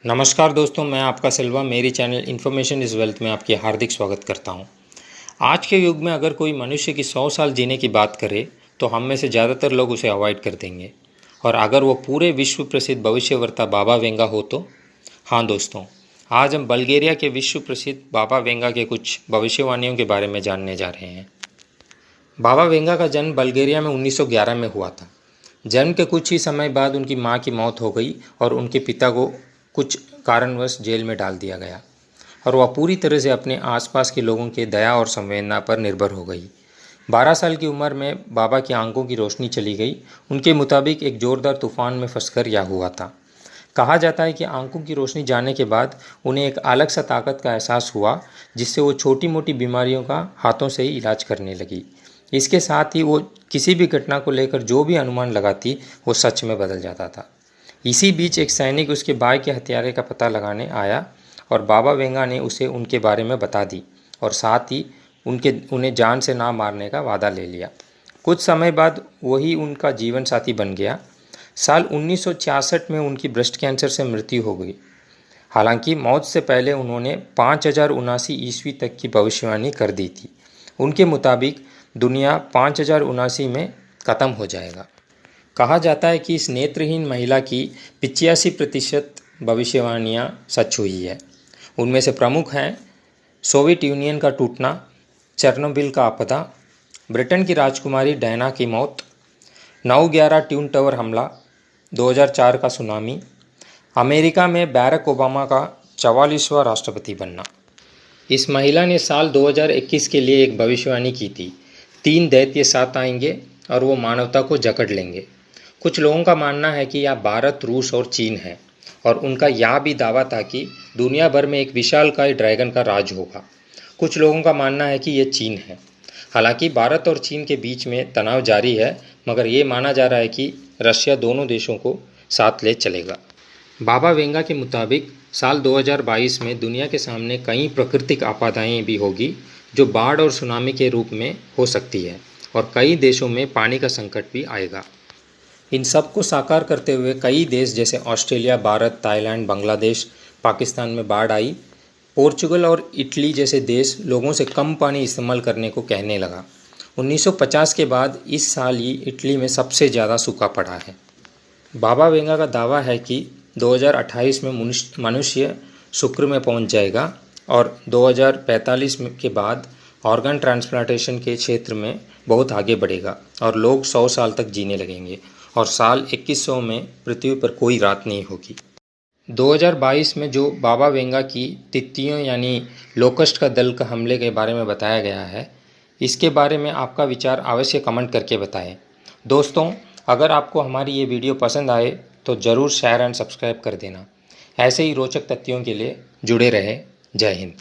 नमस्कार दोस्तों, मैं आपका सिल्वा मेरी चैनल इन्फॉर्मेशन इज़ वेल्थ में आपकी हार्दिक स्वागत करता हूं। आज के युग में अगर कोई मनुष्य की 100 साल जीने की बात करे तो हम में से ज़्यादातर लोग उसे अवॉइड कर देंगे। और अगर वो पूरे विश्व प्रसिद्ध भविष्यवक्ता बाबा वेंगा हो तो हाँ दोस्तों, आज हम बल्गेरिया के विश्व प्रसिद्ध बाबा वेंगा के कुछ भविष्यवाणियों के बारे में जानने जा रहे हैं। बाबा वेंगा का जन्म बल्गेरिया में 1911 में हुआ था। जन्म के कुछ ही समय बाद उनकी मां की मौत हो गई और उनके पिता को कुछ कारणवश जेल में डाल दिया गया और वह पूरी तरह से अपने आसपास के लोगों के दया और संवेदना पर निर्भर हो गई। 12 साल की उम्र में बाबा की आंखों की रोशनी चली गई। उनके मुताबिक एक जोरदार तूफान में फंसकर यह हुआ था। कहा जाता है कि आंखों की रोशनी जाने के बाद उन्हें एक अलग सा ताकत का एहसास हुआ, जिससे वो छोटी मोटी बीमारियों का हाथों से ही इलाज करने लगी। इसके साथ ही वो किसी भी घटना को लेकर जो भी अनुमान लगाती वो सच में बदल जाता था। इसी बीच एक सैनिक उसके भाई के हत्यारे का पता लगाने आया और बाबा वेंगा ने उसे उनके बारे में बता दी और साथ ही उन्हें जान से ना मारने का वादा ले लिया। कुछ समय बाद वही उनका जीवन साथी बन गया। साल 1966 में उनकी ब्रेस्ट कैंसर से मृत्यु हो गई। हालांकि मौत से पहले उन्होंने 5079 ईस्वी तक की भविष्यवाणी कर दी थी। उनके मुताबिक दुनिया 5079 में ख़त्म हो जाएगा। कहा जाता है कि इस नेत्रहीन महिला की 85% भविष्यवाणियाँ सच हुई है। उनमें से प्रमुख हैं सोवियत यूनियन का टूटना, चेरनोबिल का आपदा, ब्रिटेन की राजकुमारी डायना की मौत, 9/11 ट्विन टावर हमला, 2004 का सुनामी, अमेरिका में बैरक ओबामा का 44वां राष्ट्रपति बनना। इस महिला ने साल 2021 के लिए एक भविष्यवाणी की थी। 3 दैत्य साथ आएंगे और वो मानवता को जकड़ लेंगे। कुछ लोगों का मानना है कि यह भारत, रूस और चीन है और उनका यह भी दावा था कि दुनिया भर में एक विशालकाय ड्रैगन का राज होगा। कुछ लोगों का मानना है कि यह चीन है। हालांकि भारत और चीन के बीच में तनाव जारी है, मगर ये माना जा रहा है कि रशिया दोनों देशों को साथ ले चलेगा। बाबा वेंगा के मुताबिक साल 2022 में दुनिया के सामने कई प्राकृतिक आपदाएं भी होगी, जो बाढ़ और सुनामी के रूप में हो सकती है और कई देशों में पानी का संकट भी आएगा। इन सब को साकार करते हुए कई देश जैसे ऑस्ट्रेलिया, भारत, थाईलैंड, बांग्लादेश, पाकिस्तान में बाढ़ आई। पोर्चुगल और इटली जैसे देश लोगों से कम पानी इस्तेमाल करने को कहने लगा। 1950 के बाद इस साल ही इटली में सबसे ज़्यादा सूखा पड़ा है। बाबा वेंगा का दावा है कि 2028 में मनुष्य शुक्र में पहुंच जाएगा और 2045 के बाद ऑर्गन ट्रांसप्लांटेशन के क्षेत्र में बहुत आगे बढ़ेगा और लोग 100 साल तक जीने लगेंगे और साल 2100 में पृथ्वी पर कोई रात नहीं होगी। 2022 में जो बाबा वेंगा की तितलियों यानी लोकस्ट का दल का हमले के बारे में बताया गया है, इसके बारे में आपका विचार अवश्य कमेंट करके बताएं। दोस्तों, अगर आपको हमारी ये वीडियो पसंद आए तो ज़रूर शेयर एंड सब्सक्राइब कर देना। ऐसे ही रोचक तथ्यों के लिए जुड़े रहें। जय हिंद।